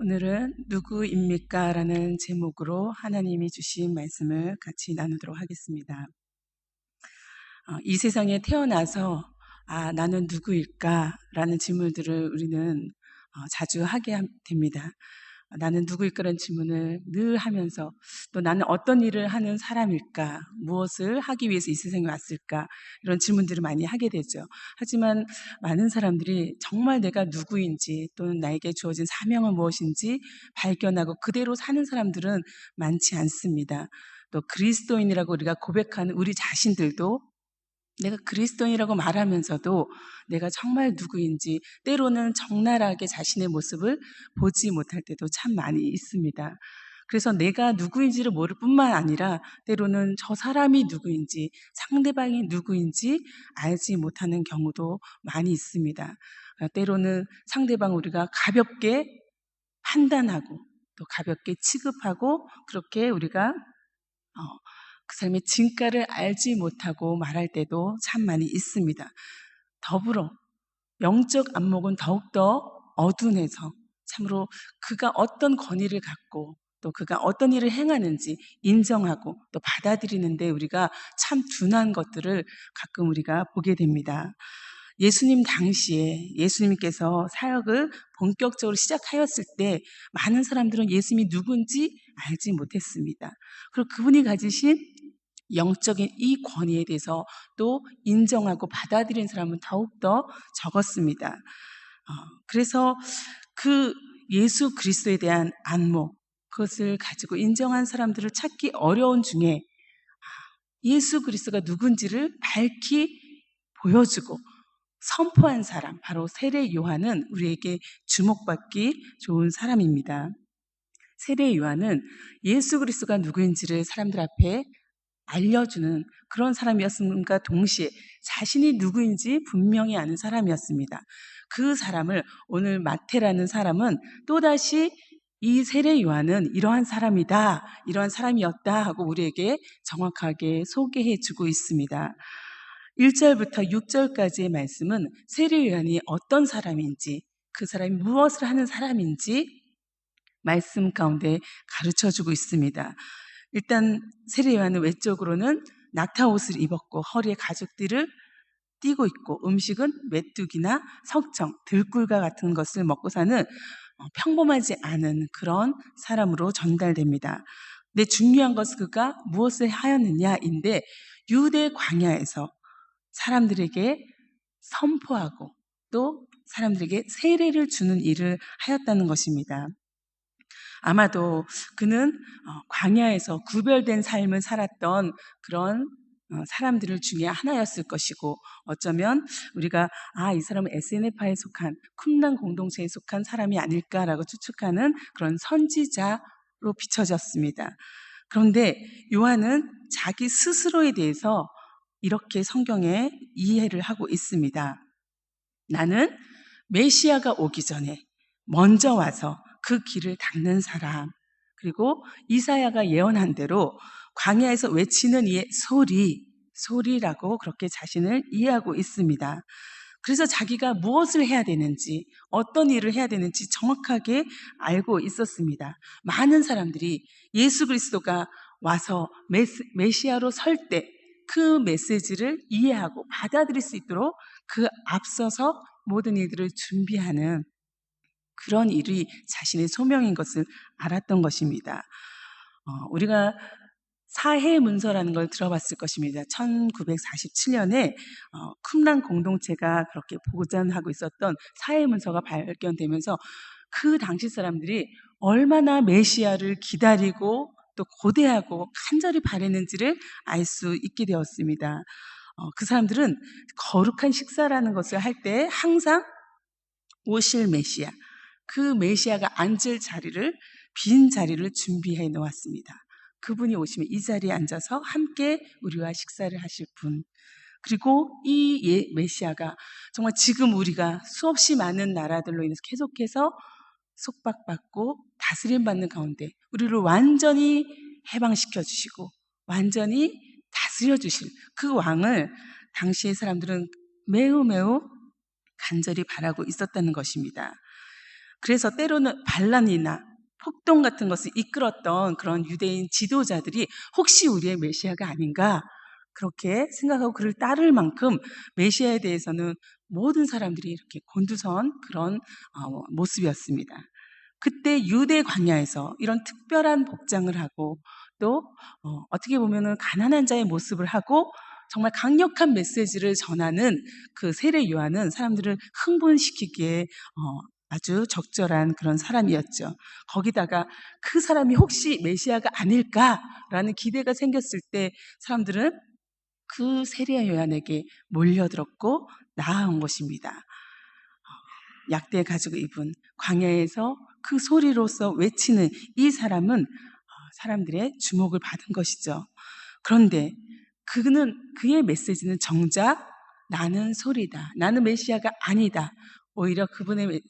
오늘은 누구입니까? 라는 제목으로 하나님이 주신 말씀을 같이 나누도록 하겠습니다. 이 세상에 태어나서 나는 누구일까? 라는 질문들을 우리는 자주 하게 됩니다. 나는 누구일까라는 질문을 늘 하면서 또 나는 어떤 일을 하는 사람일까? 무엇을 하기 위해서 이 세상에 왔을까? 이런 질문들을 많이 하게 되죠. 하지만 많은 사람들이 정말 내가 누구인지 또는 나에게 주어진 사명은 무엇인지 발견하고 그대로 사는 사람들은 많지 않습니다. 또 그리스도인이라고 우리가 고백하는 우리 자신들도 내가 그리스도인이라고 말하면서도 내가 정말 누구인지 때로는 적나라하게 자신의 모습을 보지 못할 때도 참 많이 있습니다. 그래서 내가 누구인지를 모를 뿐만 아니라 때로는 저 사람이 누구인지 상대방이 누구인지 알지 못하는 경우도 많이 있습니다. 때로는 상대방 우리가 가볍게 판단하고 또 가볍게 취급하고 그렇게 우리가 그 사람의 진가를 알지 못하고 말할 때도 참 많이 있습니다. 더불어 영적 안목은 더욱더 어둔해서 참으로 그가 어떤 권위를 갖고 또 그가 어떤 일을 행하는지 인정하고 또 받아들이는데 우리가 참 둔한 것들을 가끔 우리가 보게 됩니다. 예수님 당시에 예수님께서 사역을 본격적으로 시작하였을 때 많은 사람들은 예수님이 누군지 알지 못했습니다. 그리고 그분이 가지신 영적인 이 권위에 대해서 또 인정하고 받아들인 사람은 더욱더 적었습니다. 그래서 그 예수 그리스도에 대한 안목, 그것을 가지고 인정한 사람들을 찾기 어려운 중에 예수 그리스도가 누군지를 밝히 보여주고 선포한 사람, 바로 세례 요한은 우리에게 주목받기 좋은 사람입니다. 세례 요한은 예수 그리스도가 누구인지를 사람들 앞에 알려주는 그런 사람이었음과 동시에 자신이 누구인지 분명히 아는 사람이었습니다. 그 사람을 오늘 마태라는 사람은 또다시 이 세례 요한은 이러한 사람이다, 이러한 사람이었다 하고 우리에게 정확하게 소개해 주고 있습니다. 1절부터 6절까지의 말씀은 세례 요한이 어떤 사람인지, 그 사람이 무엇을 하는 사람인지 말씀 가운데 가르쳐 주고 있습니다. 일단 세례 요한은 외적으로는 낙타 옷을 입었고 허리에 가죽띠를 띠고 있고 음식은 메뚜기나 석청, 들꿀과 같은 것을 먹고 사는 평범하지 않은 그런 사람으로 전달됩니다. 근데 중요한 것은 그가 무엇을 하였느냐인데 유대 광야에서 사람들에게 선포하고 또 사람들에게 세례를 주는 일을 하였다는 것입니다. 아마도 그는 광야에서 구별된 삶을 살았던 그런 사람들 중에 하나였을 것이고 어쩌면 우리가 이 사람은 SNF파에 속한 쿰란 공동체에 속한 사람이 아닐까라고 추측하는 그런 선지자로 비춰졌습니다. 그런데 요한은 자기 스스로에 대해서 이렇게 성경에 이해를 하고 있습니다. 나는 메시아가 오기 전에 먼저 와서 그 길을 닦는 사람, 그리고 이사야가 예언한 대로 광야에서 외치는 이의 소리라고 그렇게 자신을 이해하고 있습니다. 그래서 자기가 무엇을 해야 되는지, 어떤 일을 해야 되는지 정확하게 알고 있었습니다. 많은 사람들이 예수 그리스도가 와서 메시아로 설 때 그 메시지를 이해하고 받아들일 수 있도록 그 앞서서 모든 일들을 준비하는 그런 일이 자신의 소명인 것을 알았던 것입니다. 우리가 사해문서라는 걸 들어봤을 것입니다. 1947년에 쿰란 공동체가 그렇게 보존하고 있었던 사해문서가 발견되면서 그 당시 사람들이 얼마나 메시아를 기다리고 또 고대하고 간절히 바랬는지를 알 수 있게 되었습니다. 그 사람들은 거룩한 식사라는 것을 할 때 항상 오실 메시아, 그 메시아가 앉을 자리를, 빈 자리를 준비해 놓았습니다. 그분이 오시면 이 자리에 앉아서 함께 우리와 식사를 하실 분. 그리고 이 메시아가 정말 지금 우리가 수없이 많은 나라들로 인해서 계속해서 속박받고 다스림받는 가운데 우리를 완전히 해방시켜 주시고 완전히 다스려 주실 그 왕을 당시의 사람들은 매우 간절히 바라고 있었다는 것입니다. 그래서 때로는 반란이나 폭동 같은 것을 이끌었던 그런 유대인 지도자들이 혹시 우리의 메시아가 아닌가 그렇게 생각하고 그를 따를 만큼 메시아에 대해서는 모든 사람들이 이렇게 곤두선 그런 모습이었습니다. 그때 유대 광야에서 이런 특별한 복장을 하고 또 어떻게 보면은 가난한 자의 모습을 하고 정말 강력한 메시지를 전하는 그 세례 요한은 사람들을 흥분시키기에 아주 적절한 그런 사람이었죠. 거기다가 그 사람이 혹시 메시아가 아닐까라는 기대가 생겼을 때 사람들은 그 세례 요한에게 몰려들었고 나아온 것입니다. 약대 가죽을 입은 광야에서 그 소리로서 외치는 이 사람은 사람들의 주목을 받은 것이죠. 그런데 그의 메시지는 정작 나는 소리다. 나는 메시아가 아니다. 오히려 그분의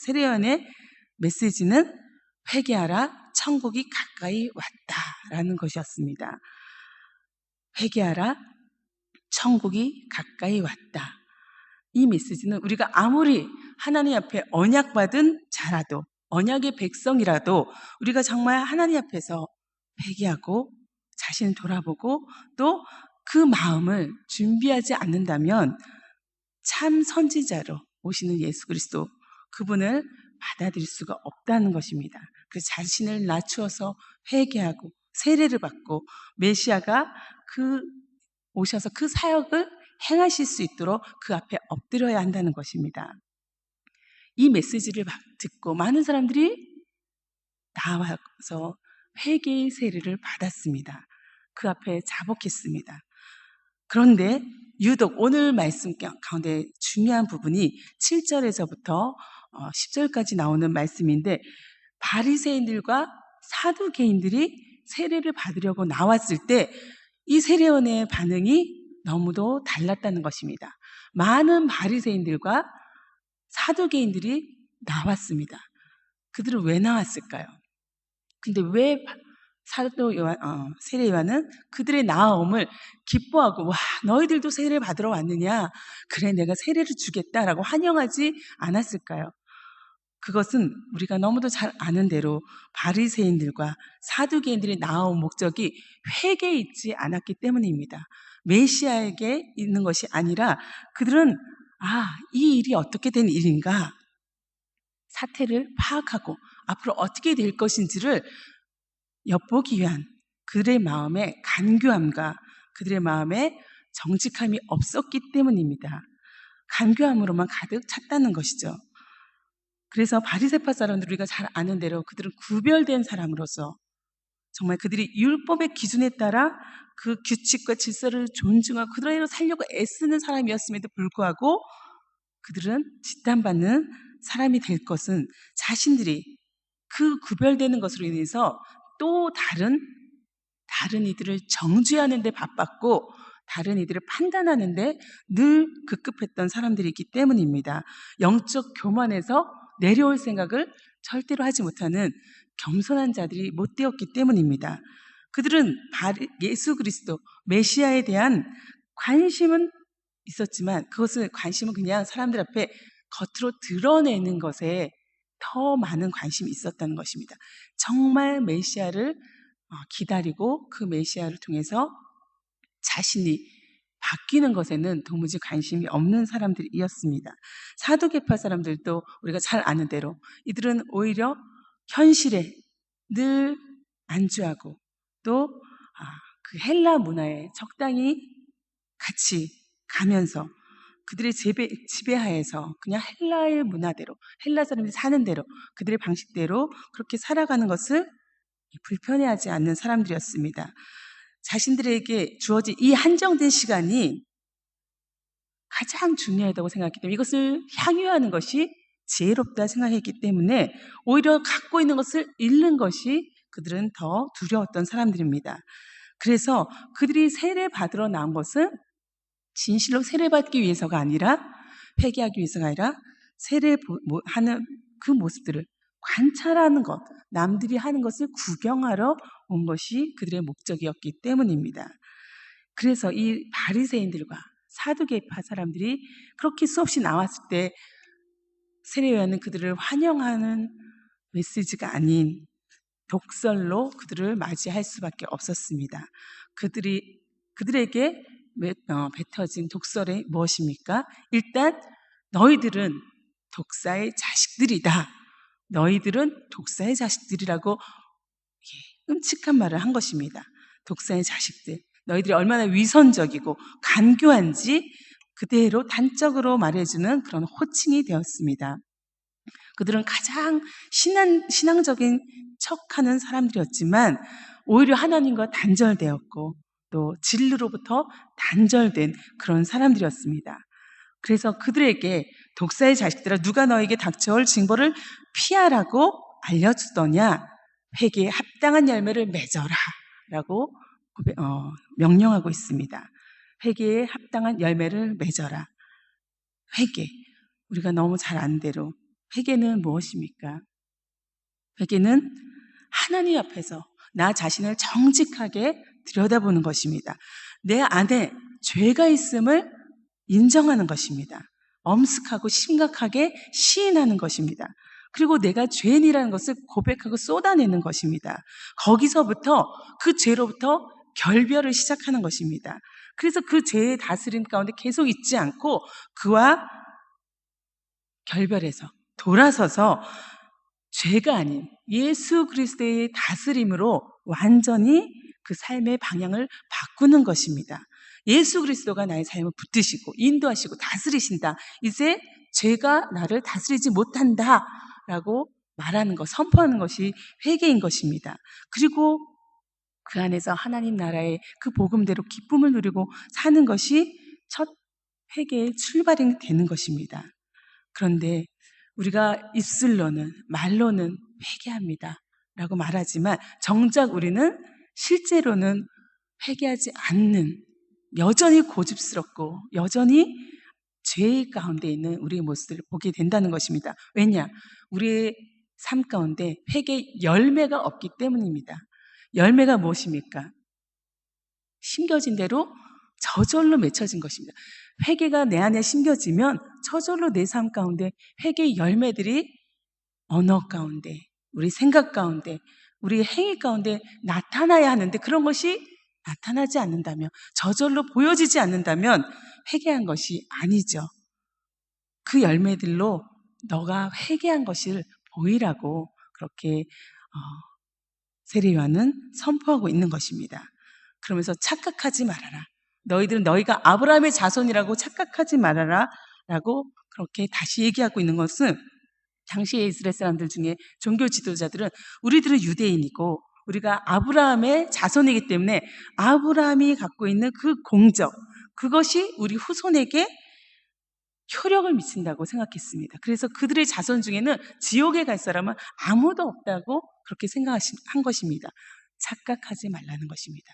세례요한의 메시지는 회개하라. 천국이 가까이 왔다라는 것이었습니다. 회개하라. 천국이 가까이 왔다. 이 메시지는 우리가 아무리 하나님 앞에 언약받은 자라도 언약의 백성이라도 우리가 정말 하나님 앞에서 회개하고 자신을 돌아보고 또 그 마음을 준비하지 않는다면 참 선지자로 오시는 예수 그리스도 그분을 받아들일 수가 없다는 것입니다. 그 자신을 낮추어서 회개하고 세례를 받고 메시아가 오셔서 그 사역을 행하실 수 있도록 그 앞에 엎드려야 한다는 것입니다. 이 메시지를 듣고 많은 사람들이 나와서 회개의 세례를 받았습니다. 그 앞에 자복했습니다. 그런데 유독 오늘 말씀 가운데 중요한 부분이 7절에서부터 10절까지 나오는 말씀인데 바리새인들과 사두개인들이 세례를 받으려고 나왔을 때 이 세례원의 반응이 너무도 달랐다는 것입니다. 많은 바리새인들과 사두개인들이 나왔습니다. 그들은 왜 나왔을까요? 근데 왜 세례 요한은 그들의 나아옴을 기뻐하고 와 너희들도 세례 받으러 왔느냐? 그래 내가 세례를 주겠다라고 환영하지 않았을까요? 그것은 우리가 너무도 잘 아는 대로 바리새인들과 사두개인들이 나아온 목적이 회개에 있지 않았기 때문입니다. 메시아에게 있는 것이 아니라 그들은 이 일이 어떻게 된 일인가? 사태를 파악하고 앞으로 어떻게 될 것인지를 엿보기 위한 그들의 마음의 간교함과 그들의 마음에 정직함이 없었기 때문입니다. 간교함으로만 가득 찼다는 것이죠. 그래서 바리새파 사람들 우리가 잘 아는 대로 그들은 구별된 사람으로서 정말 그들이 율법의 기준에 따라 그 규칙과 질서를 존중하고 그대로 살려고 애쓰는 사람이었음에도 불구하고 그들은 지탄받는 사람이 될 것은 자신들이 그 구별되는 것으로 인해서 또 다른 이들을 정죄하는 데 바빴고 다른 이들을 판단하는 데 늘 급급했던 사람들이기 때문입니다. 영적 교만에서 내려올 생각을 절대로 하지 못하는 겸손한 자들이 못 되었기 때문입니다. 그들은 예수 그리스도 메시아에 대한 관심은 있었지만 그것은 관심은 그냥 사람들 앞에 겉으로 드러내는 것에 더 많은 관심이 있었다는 것입니다. 정말 메시아를 기다리고 그 메시아를 통해서 자신이 바뀌는 것에는 도무지 관심이 없는 사람들이었습니다. 사두개파 사람들도 우리가 잘 아는 대로 이들은 오히려 현실에 늘 안주하고 또 그 헬라 문화에 적당히 같이 가면서 그들의 지배하에서 그냥 헬라의 문화대로 헬라 사람들이 사는 대로 그들의 방식대로 그렇게 살아가는 것을 불편해하지 않는 사람들이었습니다. 자신들에게 주어진 이 한정된 시간이 가장 중요하다고 생각했기 때문에 이것을 향유하는 것이 지혜롭다 생각했기 때문에 오히려 갖고 있는 것을 잃는 것이 그들은 더 두려웠던 사람들입니다. 그래서 그들이 세례 받으러 나온 것은 진실로 세례받기 위해서가 아니라 회개하기 위해서가 아니라 세례하는 그 모습들을 관찰하는 것, 남들이 하는 것을 구경하러 온 것이 그들의 목적이었기 때문입니다. 그래서 이 바리새인들과 사두개파 사람들이 그렇게 수없이 나왔을 때 세례요한은 그들을 환영하는 메시지가 아닌 독설로 그들을 맞이할 수밖에 없었습니다. 그들에게 뱉어진 독설이 무엇입니까? 일단 너희들은 독사의 자식들이다. 너희들은 독사의 자식들이라고 끔찍한 말을 한 것입니다. 독사의 자식들. 너희들이 얼마나 위선적이고 간교한지 그대로 단적으로 말해주는 그런 호칭이 되었습니다. 그들은 가장 신앙적인 척하는 사람들이었지만 오히려 하나님과 단절되었고 또 진리로부터 단절된 그런 사람들이었습니다. 그래서 그들에게 독사의 자식들아 누가 너에게 닥쳐올 징벌을 피하라고 알려주더냐? 회개에 합당한 열매를 맺어라 라고 명령하고 있습니다. 회개에 합당한 열매를 맺어라. 회개, 우리가 너무 잘 아는 대로 회개는 무엇입니까? 회개는 하나님 앞에서 나 자신을 정직하게 들여다보는 것입니다. 내 안에 죄가 있음을 인정하는 것입니다. 엄숙하고 심각하게 시인하는 것입니다. 그리고 내가 죄인이라는 것을 고백하고 쏟아내는 것입니다. 거기서부터 그 죄로부터 결별을 시작하는 것입니다. 그래서 그 죄의 다스림 가운데 계속 있지 않고 그와 결별해서 돌아서서 죄가 아닌 예수 그리스도의 다스림으로 완전히 그 삶의 방향을 바꾸는 것입니다. 예수 그리스도가 나의 삶을 붙드시고 인도하시고 다스리신다. 이제 죄가 나를 다스리지 못한다 라고 말하는 것, 선포하는 것이 회개인 것입니다. 그리고 그 안에서 하나님 나라의 그 복음대로 기쁨을 누리고 사는 것이 첫 회개의 출발이 되는 것입니다. 그런데 우리가 입술로는 말로는 회개합니다 라고 말하지만 정작 우리는 실제로는 회개하지 않는 여전히 고집스럽고 여전히 죄 가운데 있는 우리의 모습을 보게 된다는 것입니다. 왜냐? 우리의 삶 가운데 회개 열매가 없기 때문입니다. 열매가 무엇입니까? 심겨진 대로 저절로 맺혀진 것입니다. 회개가 내 안에 심겨지면 저절로 내 삶 가운데 회개의 열매들이 언어 가운데, 우리 생각 가운데, 우리 행위 가운데 나타나야 하는데 그런 것이 나타나지 않는다면, 저절로 보여지지 않는다면 회개한 것이 아니죠. 그 열매들로 너가 회개한 것을 보이라고 그렇게 세례요한은 선포하고 있는 것입니다. 그러면서 착각하지 말아라. 너희들은 너희가 아브라함의 자손이라고 착각하지 말아라 라고 그렇게 다시 얘기하고 있는 것은 당시의 이스라엘 사람들 중에 종교 지도자들은 우리들은 유대인이고 우리가 아브라함의 자손이기 때문에 아브라함이 갖고 있는 그 공적, 그것이 우리 후손에게 효력을 미친다고 생각했습니다. 그래서 그들의 자손 중에는 지옥에 갈 사람은 아무도 없다고 그렇게 생각한 것입니다. 착각하지 말라는 것입니다.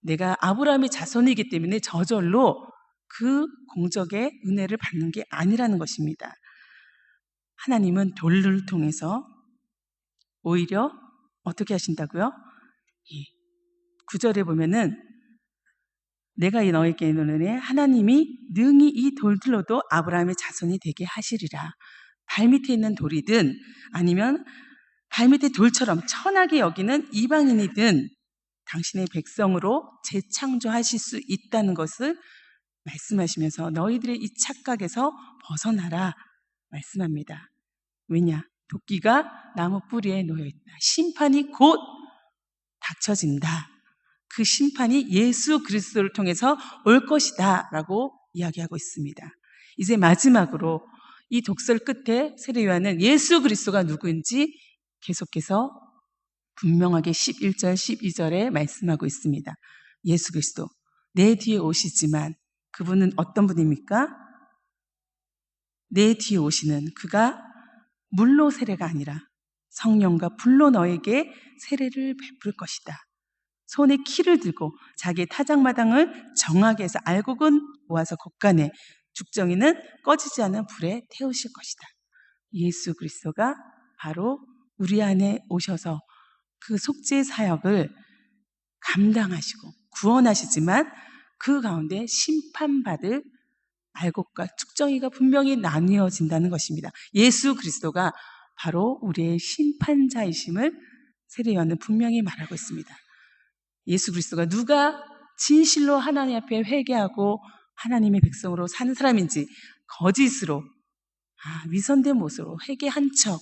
내가 아브라함의 자손이기 때문에 저절로 그 공적의 은혜를 받는 게 아니라는 것입니다. 하나님은 돌을 통해서 오히려 어떻게 하신다고요? 9절에 보면은 내가 너에게 이르노니 하나님이 능히 이 돌들로도 아브라함의 자손이 되게 하시리라. 발밑에 있는 돌이든 아니면 발밑에 돌처럼 천하게 여기는 이방인이든 당신의 백성으로 재창조하실 수 있다는 것을 말씀하시면서 너희들의 이 착각에서 벗어나라 말씀합니다. 왜냐? 도끼가 나무 뿌리에 놓여있다. 심판이 곧 닥쳐진다. 그 심판이 예수 그리스도를 통해서 올 것이다 라고 이야기하고 있습니다. 이제 마지막으로 이 독설 끝에 세례요한은 예수 그리스도가 누구인지 계속해서 분명하게 11절, 12절에 말씀하고 있습니다. 예수 그리스도, 내 뒤에 오시지만 그분은 어떤 분입니까? 내 뒤에 오시는 그가 물로 세례가 아니라 성령과 불로 너에게 세례를 베풀 것이다. 손에 키를 들고 자기의 타작마당을 정하게 해서 알곡은 모아서 곳간에 죽정이는 꺼지지 않은 불에 태우실 것이다. 예수 그리스도가 바로 우리 안에 오셔서 그 속죄 사역을 감당하시고 구원하시지만 그 가운데 심판받을 알곡과 측정이가 분명히 나뉘어진다는 것입니다. 예수 그리스도가 바로 우리의 심판자이심을 세례요한은 분명히 말하고 있습니다. 예수 그리스도가 누가 진실로 하나님 앞에 회개하고 하나님의 백성으로 사는 사람인지, 거짓으로 위선된 모습으로 회개한 척,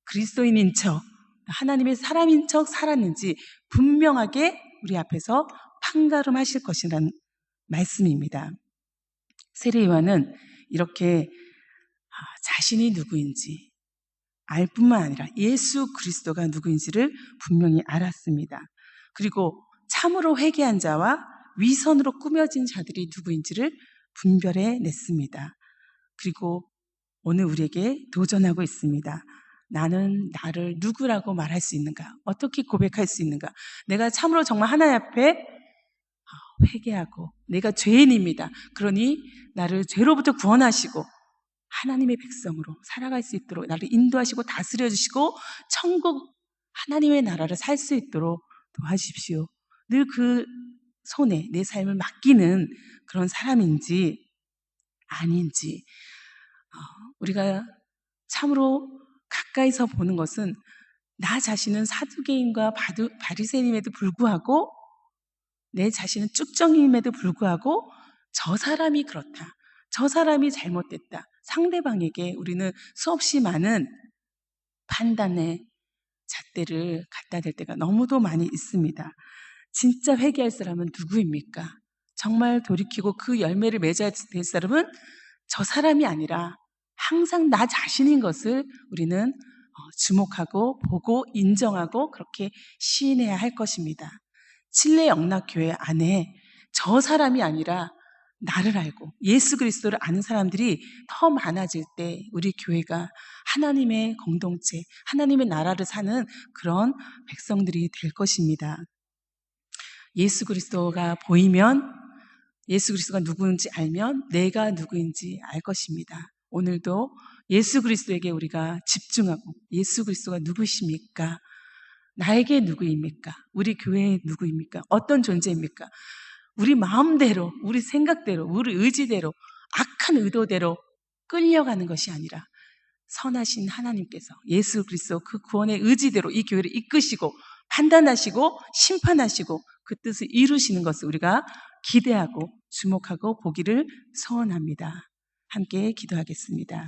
그리스도인인 척, 하나님의 사람인 척 살았는지 분명하게 우리 앞에서 판가름하실 것이라는 말씀입니다. 세례 요한은 이렇게 자신이 누구인지 알 뿐만 아니라 예수 그리스도가 누구인지를 분명히 알았습니다. 그리고 참으로 회개한 자와 위선으로 꾸며진 자들이 누구인지를 분별해 냈습니다. 그리고 오늘 우리에게 도전하고 있습니다. 나는 나를 누구라고 말할 수 있는가? 어떻게 고백할 수 있는가? 내가 참으로 정말 하나님 앞에 회개하고 내가 죄인입니다. 그러니 나를 죄로부터 구원하시고 하나님의 백성으로 살아갈 수 있도록 나를 인도하시고 다스려 주시고 천국 하나님의 나라를 살 수 있도록 도와주십시오. 늘 그 손에 내 삶을 맡기는 그런 사람인지 아닌지, 우리가 참으로 가까이서 보는 것은 나 자신은 사두개인과 바리새인임에도 불구하고, 내 자신은 쭉정임에도 불구하고 저 사람이 그렇다, 저 사람이 잘못됐다, 상대방에게 우리는 수없이 많은 판단의 잣대를 갖다 댈 때가 너무도 많이 있습니다. 진짜 회개할 사람은 누구입니까? 정말 돌이키고 그 열매를 맺어야 될 사람은 저 사람이 아니라 항상 나 자신인 것을 우리는 주목하고 보고 인정하고 그렇게 시인해야 할 것입니다. 칠레 영락교회 안에 저 사람이 아니라 나를 알고 예수 그리스도를 아는 사람들이 더 많아질 때 우리 교회가 하나님의 공동체, 하나님의 나라를 사는 그런 백성들이 될 것입니다. 예수 그리스도가 보이면, 예수 그리스도가 누구인지 알면 내가 누구인지 알 것입니다. 오늘도 예수 그리스도에게 우리가 집중하고 예수 그리스도가 누구십니까? 나에게 누구입니까? 우리 교회에 누구입니까? 어떤 존재입니까? 우리 마음대로, 우리 생각대로, 우리 의지대로, 악한 의도대로 끌려가는 것이 아니라 선하신 하나님께서 예수 그리스도 그 구원의 의지대로 이 교회를 이끄시고 판단하시고 심판하시고 그 뜻을 이루시는 것을 우리가 기대하고 주목하고 보기를 소원합니다. 함께 기도하겠습니다.